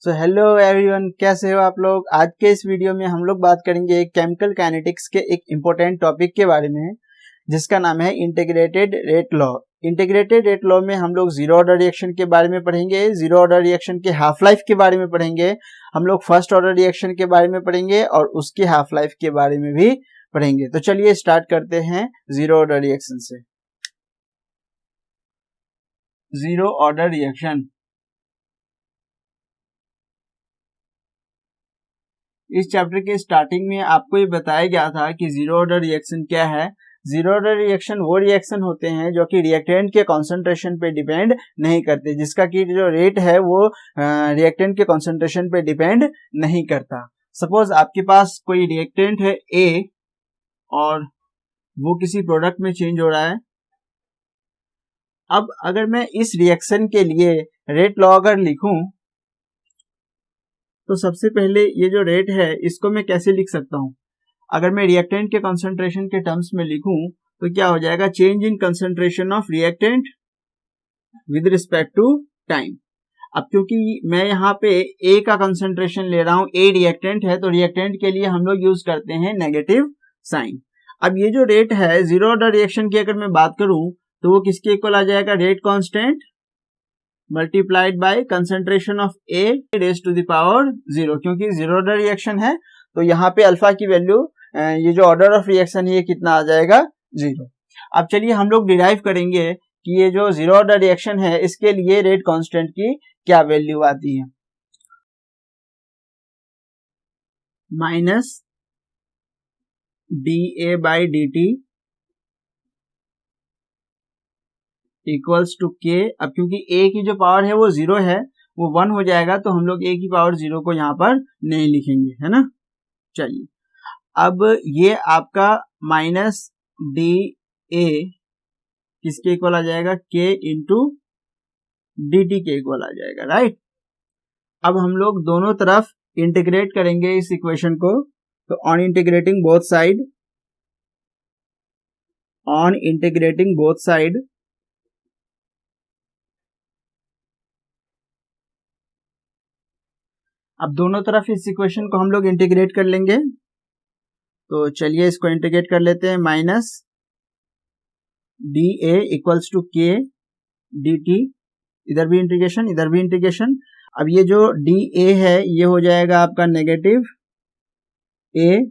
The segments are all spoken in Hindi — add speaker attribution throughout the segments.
Speaker 1: सो हेलो एवरीवन, कैसे हो आप लोग। आज के इस वीडियो में हम लोग बात करेंगे केमिकल काइनेटिक्स के एक इम्पोर्टेंट टॉपिक के बारे में, जिसका नाम है integrated rate law. Integrated rate law में हम लोग जीरो ऑर्डर रिएक्शन के बारे में पढ़ेंगे, जीरो ऑर्डर रिएक्शन के हाफ लाइफ के बारे में पढ़ेंगे, हम लोग फर्स्ट ऑर्डर रिएक्शन के बारे में पढ़ेंगे और उसके हाफ लाइफ के बारे में भी पढ़ेंगे। तो चलिए स्टार्ट करते हैं जीरो ऑर्डर रिएक्शन से। जीरो ऑर्डर रिएक्शन, इस चैप्टर के स्टार्टिंग में आपको ये बताया गया था कि जीरो ऑर्डर रिएक्शन क्या है। जीरो ऑर्डर रिएक्शन वो रिएक्शन होते हैं जो कि रिएक्टेंट के कॉन्सेंट्रेशन पे डिपेंड नहीं करते, जिसका कि जो रेट है वो रिएक्टेंट के कॉन्सेंट्रेशन पे डिपेंड नहीं करता। सपोज आपके पास कोई रिएक्टेंट है ए और वो किसी प्रोडक्ट में चेंज हो रहा है। अब अगर मैं इस रिएक्शन के लिए रेट लॉ अगर लिखूं तो सबसे पहले ये जो रेट है इसको मैं कैसे लिख सकता हूं। अगर मैं रिएक्टेंट के कंसंट्रेशन के टर्म्स में लिखूं तो क्या हो जाएगा, change in concentration of reactant with respect to time. अब क्योंकि मैं यहाँ पे ए का कंसंट्रेशन ले रहा हूं, ए रिएक्टेंट है, तो रिएक्टेंट के लिए हम लोग यूज करते हैं नेगेटिव साइन। अब ये जो रेट है जीरो ऑर्डर रिएक्शन की अगर मैं बात करूं तो वो किसके इक्वल आ जाएगा, rate constant multiplied by concentration of A raise to the power zero. क्योंकि जीरो ऑर्डर रिएक्शन है तो यहाँ पे अल्फा की वैल्यू, ये जो ऑर्डर ऑफ रिएक्शन है ये कितना आ जाएगा, जीरो। अब चलिए हम लोग डिराइव करेंगे कि ये जो जीरो ऑर्डर रिएक्शन है इसके लिए रेट कांस्टेंट की क्या वैल्यू आती है। Minus D A by D T equals to K. अब क्योंकि a की जो पावर है वो जीरो है, वो 1 हो जाएगा, तो हम लोग a की पावर जीरो को यहाँ पर नहीं लिखेंगे, है ना। चलिए अब ये आपका माइनस डी ए किसके इक्वल आ जाएगा, k इंटू डी टी के इक्वल आ जाएगा, राइट। अब हम लोग दोनों तरफ इंटीग्रेट करेंगे इस इक्वेशन को। तो ऑन इंटीग्रेटिंग बोथ साइड अब दोनों तरफ इस इक्वेशन को हम लोग इंटीग्रेट कर लेंगे। तो चलिए इसको इंटीग्रेट कर लेते हैं। Minus D A equals to K D T, इधर भी इंटीग्रेशन इधर भी इंटीग्रेशन। अब ये जो डी ए है ये हो जाएगा आपका नेगेटिव ए,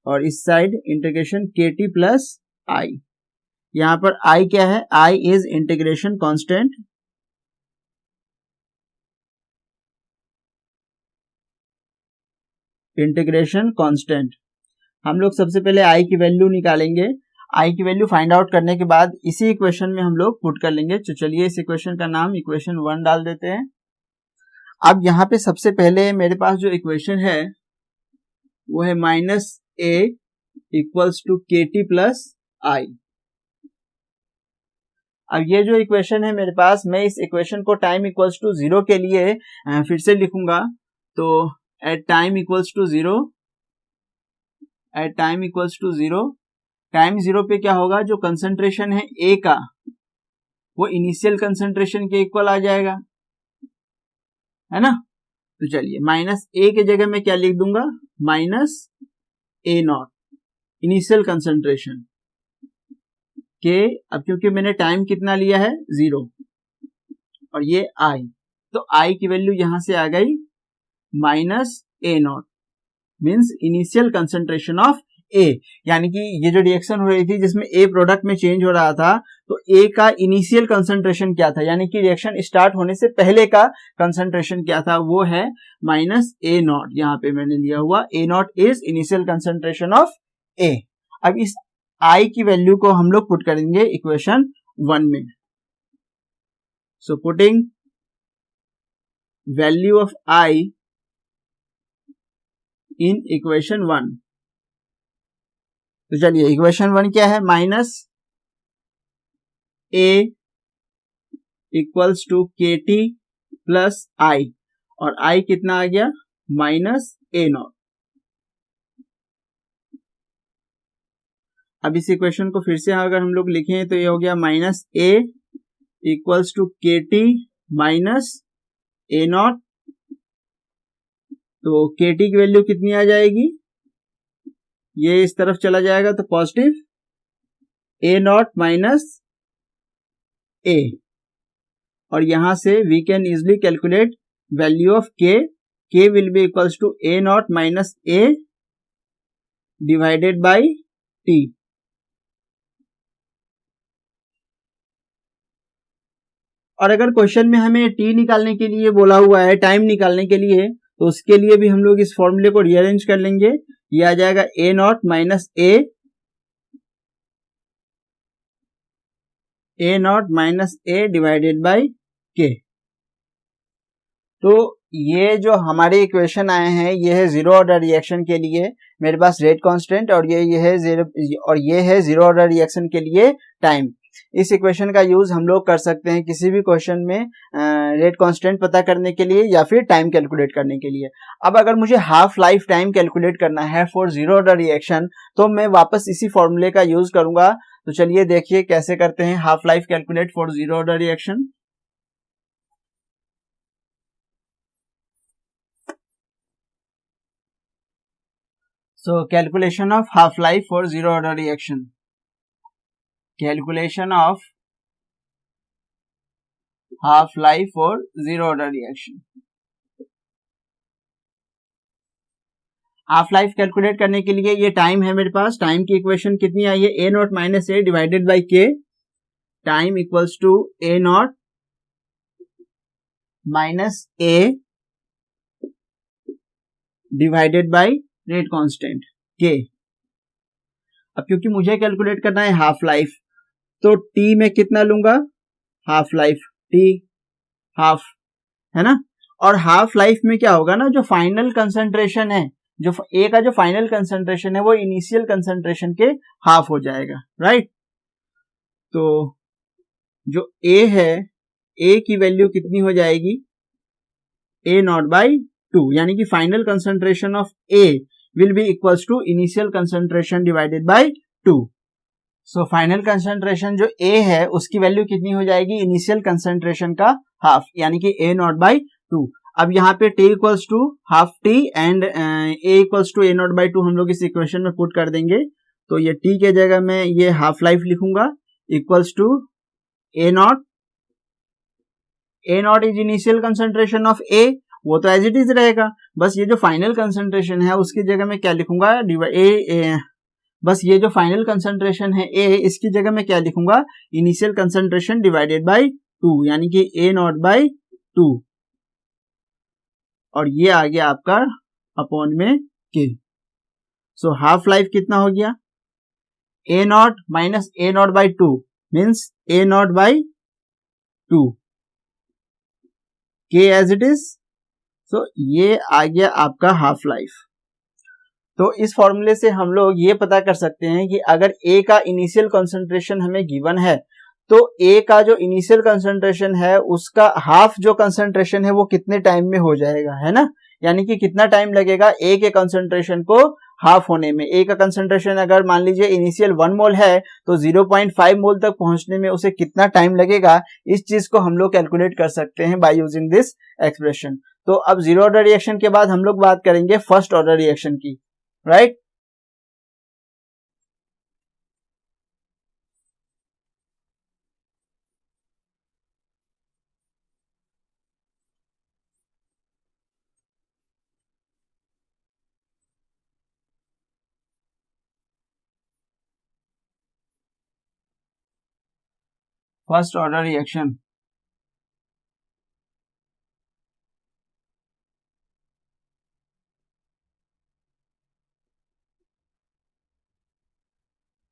Speaker 1: और इस side integration K T plus I. यहां पर आई क्या है, I is integration constant. Integration constant हम लोग सबसे पहले आई की वैल्यू निकालेंगे। आई की वैल्यू फाइंड आउट करने के बाद इसी इक्वेशन में हम लोग पुट कर लेंगे। तो चलिए इस इक्वेशन का नाम इक्वेशन 1 डाल देते हैं। अब यहाँ पे सबसे पहले मेरे पास जो इक्वेशन है वो है minus A equals to K T plus आई। अब ये जो इक्वेशन है मेरे पास, मैं इस इक्वेशन को टाइम इक्वल्स टू जीरो के लिए फिर से लिखूंगा। तो at time equals to zero, time zero पे क्या होगा, जो कंसंट्रेशन है ए का वो इनिशियल कंसंट्रेशन के इक्वल आ जाएगा, है ना। तो चलिए माइनस ए के जगह में क्या लिख दूंगा, minus A not initial concentration के। अब क्योंकि मैंने टाइम कितना लिया है, जीरो, और ये आई, तो आई की वैल्यू यहां से आ गई minus A naught, means initial concentration of A. यानी कि ये जो रिएक्शन हो रही थी जिसमें ए प्रोडक्ट में चेंज हो रहा था, तो ए का इनिशियल कंसंट्रेशन क्या था, यानी कि रिएक्शन स्टार्ट होने से पहले का कंसंट्रेशन क्या था, वो है माइनस ए नॉट। यहां पे मैंने लिया हुआ A naught is initial concentration of A. अब इस आई की वैल्यू को हम लोग पुट करेंगे इक्वेशन 1 में। सो putting value of I in equation 1। तो चलिए इक्वेशन 1 क्या है, minus A equals to K T plus आई, और आई कितना आ गया, माइनस ए नॉट। अब इस इक्वेशन को फिर से अगर हम लोग लिखें तो ये हो गया minus A equals to K T minus A not तो KT की वैल्यू कितनी आ जाएगी, ये इस तरफ चला जाएगा तो पॉजिटिव A0 माइनस A, और यहां से we can easily calculate value of K will be equals to A0 minus A divided by T। और अगर क्वेश्चन में हमें T निकालने के लिए बोला हुआ है, टाइम निकालने के लिए, तो उसके लिए भी हम लोग इस फॉर्मूले को रीअरेंज कर लेंगे। ये आ जाएगा A0 minus A divided by K। तो ये जो हमारे इक्वेशन आए हैं ये है जीरो ऑर्डर रिएक्शन के लिए मेरे पास रेट कांस्टेंट, और ये है जीरो ऑर्डर रिएक्शन के लिए टाइम। इस इक्वेशन का यूज हम लोग कर सकते हैं किसी भी क्वेश्चन में रेट कांस्टेंट पता करने के लिए या फिर टाइम कैलकुलेट करने के लिए। अब अगर मुझे हाफ लाइफ टाइम कैलकुलेट करना है फॉर जीरो ऑर्डर रिएक्शन तो मैं वापस इसी फॉर्मूले का यूज करूंगा। तो चलिए देखिए कैसे करते हैं half life calculate for zero order reaction. So calculation of half life for zero order reaction. Calculation of half life for zero order reaction. Half life calculate करने के लिए ये टाइम है मेरे पास। टाइम की इक्वेशन कितनी आई है, A0 minus A divided by K। Time equals to A0 minus A divided by rate constant K। अब क्योंकि मुझे कैलकुलेट करना है हाफ लाइफ, तो T में कितना लूंगा, हाफ लाइफ T हाफ, है ना। और हाफ लाइफ में क्या होगा ना, जो फाइनल कंसंट्रेशन है, जो A का जो फाइनल कंसंट्रेशन है वो इनिशियल कंसंट्रेशन के हाफ हो जाएगा, राइट। तो जो A है, A की वैल्यू कितनी हो जाएगी, A0 बाई 2, यानी कि final concentration of A will be equals to initial concentration divided by 2. So final concentration जो A है उसकी वैल्यू कितनी हो जाएगी, इनिशियल कंसंट्रेशन का हाफ, यानी कि A0 बाई 2। अब यहाँ पे T equals to half T and A equals to A0 by 2 हम लोग इस इक्वेशन में पुट कर देंगे। तो ये T के जगह में ये हाफ लाइफ लिखूंगा equals to A0 is initial concentration of A, वो तो एज इट इज रहेगा। बस ये जो फाइनल कंसंट्रेशन है उसकी जगह में क्या लिखूंगा, बस ये जो फाइनल कंसंट्रेशन है A, इसकी जगह में क्या लिखूंगा, इनिशियल कंसंट्रेशन डिवाइडेड बाई 2, यानी कि A0 बाई 2, और ये आ गया आपका अपॉन में K। सो हाफ लाइफ कितना हो गया, A0 minus A0 by 2 means A0 by 2, K as it is. तो ये आ गया आपका हाफ लाइफ। तो इस फॉर्मूले से हम लोग ये पता कर सकते हैं कि अगर A का इनिशियल कंसंट्रेशन हमें गिवन है तो A का जो इनिशियल कंसंट्रेशन है उसका हाफ जो कंसंट्रेशन है वो कितने टाइम में हो जाएगा, है ना। यानी कि कितना टाइम लगेगा A के कंसंट्रेशन को हाफ होने में। A का कंसंट्रेशन अगर मान लीजिए इनिशियल 1 मोल है तो 0.5 मोल तक पहुंचने में उसे कितना टाइम लगेगा, इस चीज को हम लोग कैलकुलेट कर सकते हैं बाय यूजिंग दिस एक्सप्रेशन। तो अब जीरो ऑर्डर रिएक्शन के बाद हम लोग बात करेंगे फर्स्ट ऑर्डर रिएक्शन की, right. First order reaction,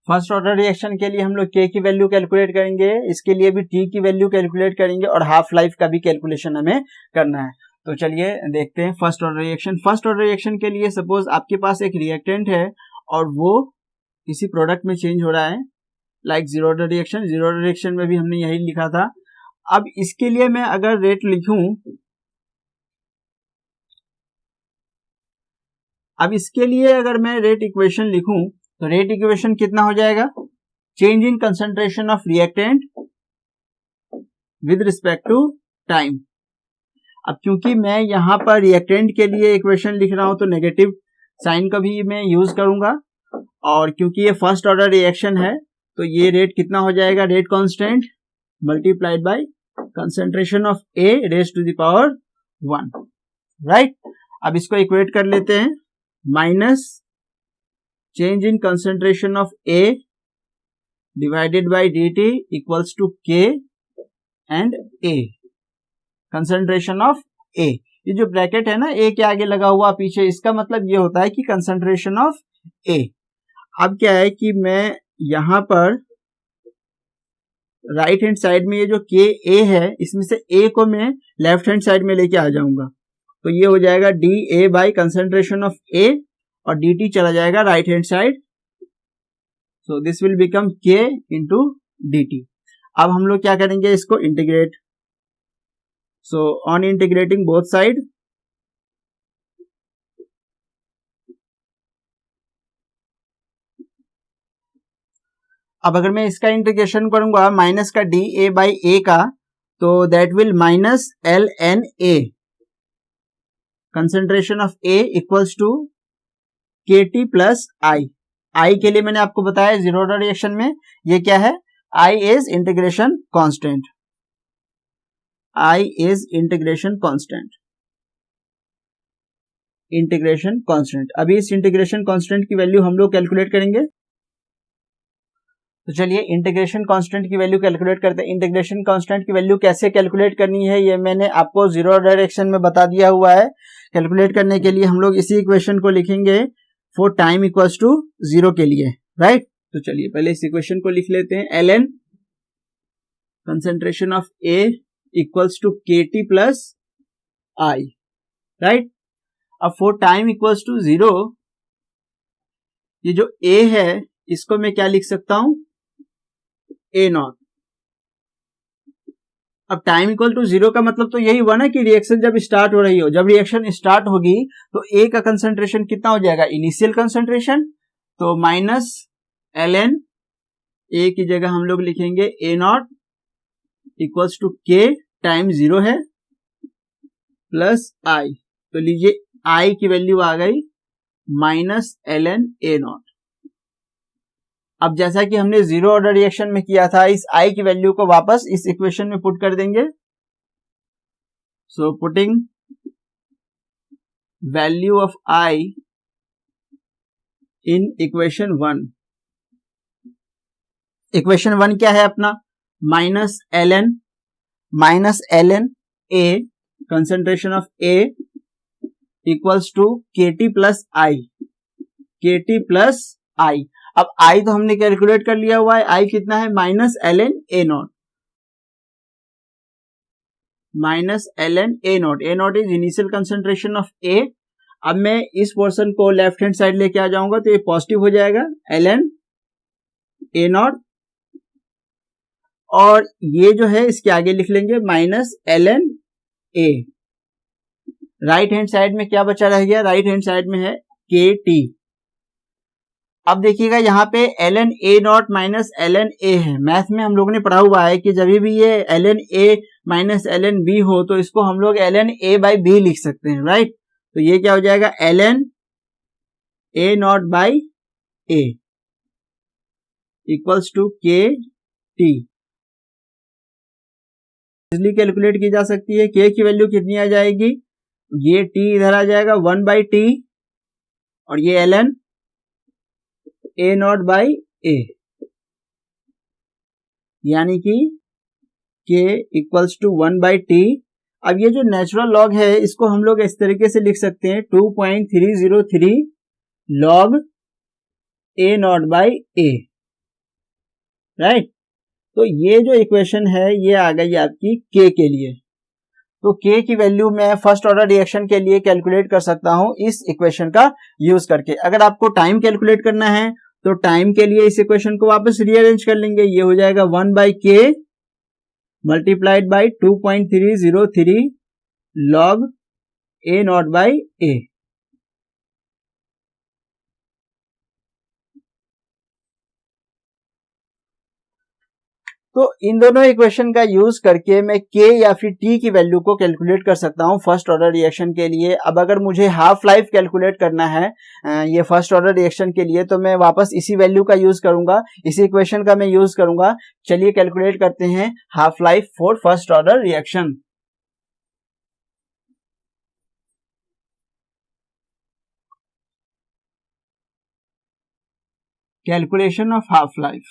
Speaker 1: first order reaction के लिए हम लोग K की वैल्यू कैलकुलेट करेंगे, इसके लिए भी T की वैल्यू कैलकुलेट करेंगे और हाफ लाइफ का भी कैलकुलेशन हमें करना है। तो चलिए देखते हैं first order reaction. First order reaction के लिए सपोज आपके पास एक रिएक्टेंट है और वो किसी प्रोडक्ट में चेंज हो रहा है, like zero order reaction. Zero order reaction में भी हमने यही लिखा था। अब इसके लिए मैं अगर रेट लिखूं, अब इसके लिए अगर मैं रेट इक्वेशन लिखूं तो रेट इक्वेशन कितना हो जाएगा, change in concentration of reactant with respect to time. अब क्योंकि मैं यहाँ पर रिएक्टेंट के लिए इक्वेशन लिख रहा हूं तो नेगेटिव साइन का भी मैं यूज करूंगा, और क्योंकि ये फर्स्ट ऑर्डर रिएक्शन है तो ये रेट कितना हो जाएगा, rate constant multiplied by concentration of A raise to the power 1, right. अब इसको इक्वेट कर लेते हैं, minus change in concentration of A divided by dt equals to k and a, concentration of a। ये जो ब्रैकेट है ना a के आगे लगा हुआ पीछे, इसका मतलब ये होता है कि कंसंट्रेशन ऑफ a। अब क्या है कि मैं यहां पर राइट हैंड साइड में ये जो के ए है, इसमें से ए को मैं लेफ्ट हैंड साइड में लेके आ जाऊंगा, तो ये हो जाएगा D A by concentration of A, और डी टी चला जाएगा right hand side, so this will become K into D T. अब हम लोग क्या करेंगे, इसको integrate, so on integrating both side, अब अगर मैं इसका इंटीग्रेशन करूंगा माइनस का डी ए बाई ए का, तो that will minus L N A, concentration of A equals to K T plus I. I के लिए मैंने आपको बताया जीरो ऑर्डर रिएक्शन में ये क्या है, I is integration constant, I is integration constant, integration constant. अभी इस इंटीग्रेशन कांस्टेंट की वैल्यू हम लोग कैलकुलेट करेंगे, तो चलिए इंटीग्रेशन कांस्टेंट की वैल्यू कैलकुलेट करते हैं। इंटीग्रेशन कांस्टेंट की वैल्यू कैसे कैलकुलेट करनी है ये मैंने आपको जीरो डायरेक्शन में बता दिया हुआ है। कैलकुलेट करने के लिए हम लोग इसी इक्वेशन को लिखेंगे फॉर टाइम इक्वल्स टू 0 के लिए, राइट। तो चलिए पहले इस इक्वेशन को लिख लेते हैं, L N concentration of A equals to K T plus I, right. अब फॉर टाइम इक्वल्स टू 0, ये जो ए है इसको मैं क्या लिख सकता हूं, ए नॉट। अब टाइम इक्वल टू 0 का मतलब तो यही हुआ ना कि रिएक्शन जब स्टार्ट हो रही हो, जब रिएक्शन स्टार्ट होगी तो ए का कंसंट्रेशन कितना हो जाएगा, इनिशियल कंसंट्रेशन, तो माइनस एल एन, ए की जगह हम लोग लिखेंगे ए नॉट इक्वल्स टू के, टाइम 0 है, प्लस आई, तो लीजिए आई की वैल्यू आ गई minus L N A naught. अब जैसा कि हमने जीरो ऑर्डर रिएक्शन में किया था, इस आई की वैल्यू को वापस इस इक्वेशन में पुट कर देंगे, so putting value of I in equation 1। Equation 1 क्या है अपना, minus L N A concentration of A equals to K T plus I, K T plus आई। अब आई तो हमने कैलकुलेट कर लिया हुआ है, आई कितना है, minus L N A naught, minus L N A naught, A naught is initial concentration of A. अब मैं इस पोर्शन को लेफ्ट हैंड साइड लेके आ जाऊंगा तो ये पॉजिटिव हो जाएगा, एल एन ए नॉट, और ये जो है इसके आगे लिख लेंगे minus L N A. Right hand side में क्या बचा रह गया, राइट हैंड साइड में है के टी। अब देखिएगा यहाँ पे L N A naught minus L N A है, मैथ में हम लोगों ने पढ़ा हुआ है कि जब भी ये L N A minus L N B हो तो इसको हम लोग L N A by B लिख सकते हैं, राइट। तो ये क्या हो जाएगा, L N A naught by A equals to K T, easily calculate की जा सकती है। के की वैल्यू कितनी आ जाएगी, ये टी इधर आ जाएगा 1 बाई टी, और ये L N A naught by A, यानी कि के इक्वल्स टू 1 बाई टी। अब ये जो नेचुरल लॉग है इसको हम लोग इस तरीके से लिख सकते हैं 2.303 log A naught by A, right. तो ये जो इक्वेशन है ये आ गई आपकी के के लिए। तो के की वैल्यू मैं फर्स्ट ऑर्डर रिएक्शन के लिए कैलकुलेट कर सकता हूं इस इक्वेशन का यूज करके। अगर आपको टाइम कैलकुलेट करना है तो टाइम के लिए इस इक्वेशन को वापस रीअरेंज कर लेंगे, ये हो जाएगा 1 by K multiplied by 2.303 log A naught by A. तो इन दोनों इक्वेशन का यूज करके मैं K या फिर T की वैल्यू को कैलकुलेट कर सकता हूं फर्स्ट ऑर्डर रिएक्शन के लिए। अब अगर मुझे हाफ लाइफ कैलकुलेट करना है ये फर्स्ट ऑर्डर रिएक्शन के लिए, तो मैं वापस इसी वैल्यू का यूज करूंगा, इसी इक्वेशन का मैं यूज करूंगा। चलिए कैलकुलेट करते हैं half life for first order reaction. Calculation of half life,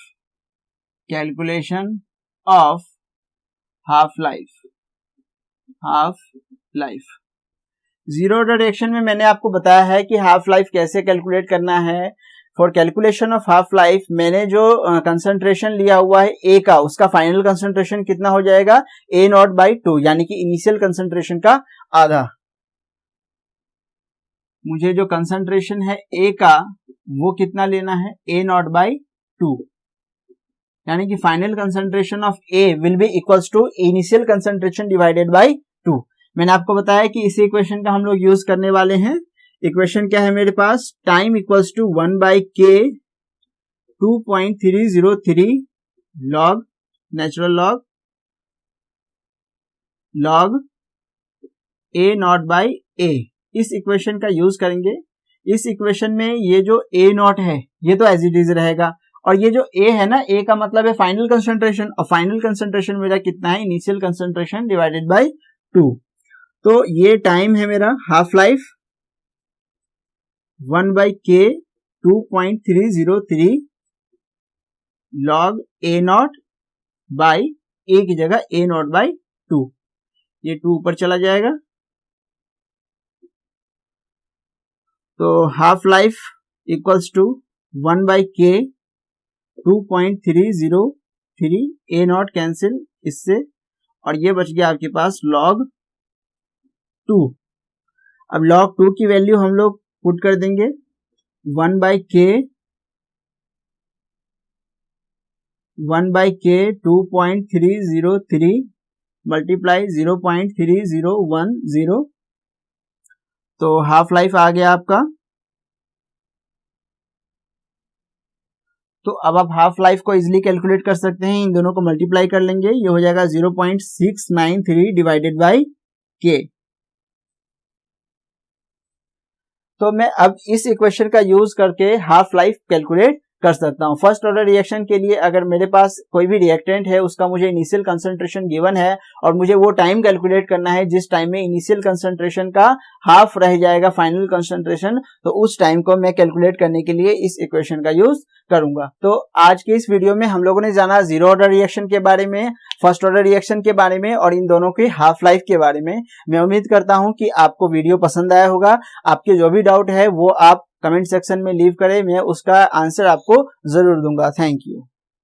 Speaker 1: calculation of half life, half life. Zero order reaction में मैंने आपको बताया है कि हाफ लाइफ कैसे कैलकुलेट करना है। For calculation of half life मैंने जो कंसंट्रेशन लिया हुआ है ए का, उसका फाइनल कंसंट्रेशन कितना हो जाएगा, A0/2, यानी कि इनिशियल कंसंट्रेशन का आधा। मुझे जो कंसंट्रेशन है ए का वो कितना लेना है, A0/2, यानी कि final concentration of A will be equals to initial concentration divided by 2। मैंने आपको बताया कि इसी इक्वेशन का हम लोग यूज करने वाले हैं। इक्वेशन क्या है मेरे पास, time equals to 1/k 2.303 log natural log A0/a। इस इक्वेशन का यूज करेंगे। इस इक्वेशन में ये जो A0 है ये तो एज इट इज रहेगा, और ये जो A है ना, A का मतलब है फाइनल कंसंट्रेशन, और फाइनल कंसंट्रेशन मेरा कितना है, इनिशियल कंसंट्रेशन डिवाइडेड बाय 2। तो ये टाइम है मेरा half life 1/k 2.303 log A0/a की जगह A0/2, ये 2 ऊपर चला जाएगा। तो half life equals to 1/k 2.303 A0 cancel इससे, और ये बच गया आपके पास log 2। अब log 2 की वैल्यू हम लोग पुट कर देंगे 1/k 2.303 मल्टीप्लाई 0.3010, तो हाफ लाइफ आ गया आपका। तो अब आप हाफ लाइफ को इजिली कैलकुलेट कर सकते हैं, इन दोनों को मल्टीप्लाई कर लेंगे, ये हो जाएगा 0.693 डिवाइडेड बाय k। तो मैं अब इस इक्वेशन का यूज करके हाफ लाइफ कैलकुलेट कर सकता हूं। फर्स्ट ऑर्डर रिएक्शन के लिए अगर मेरे पास कोई भी रिएक्टेंट है, उसका मुझे इनिशियल कंसंट्रेशन गिवन है और मुझे वो टाइम कैलकुलेट करना है जिस टाइम में इनिशियल कंसंट्रेशन का हाफ रह जाएगा फाइनल कंसंट्रेशन, तो उस टाइम को मैं कैलकुलेट करने के लिए इस इक्वेशन का यूज करूंगा। तो आज के इस वीडियो में हम लोगों ने जाना जीरो ऑर्डर रिएक्शन के बारे में, फर्स्ट ऑर्डर रिएक्शन के बारे में और इन दोनों के हाफ लाइफ के बारे में। मैं उम्मीद करता हूं कि आपको वीडियो पसंद आया होगा। आपके जो भी डाउट है वो आप कमेंट सेक्शन में लीव करें, मैं उसका आंसर आपको जरूर दूंगा। Thank you.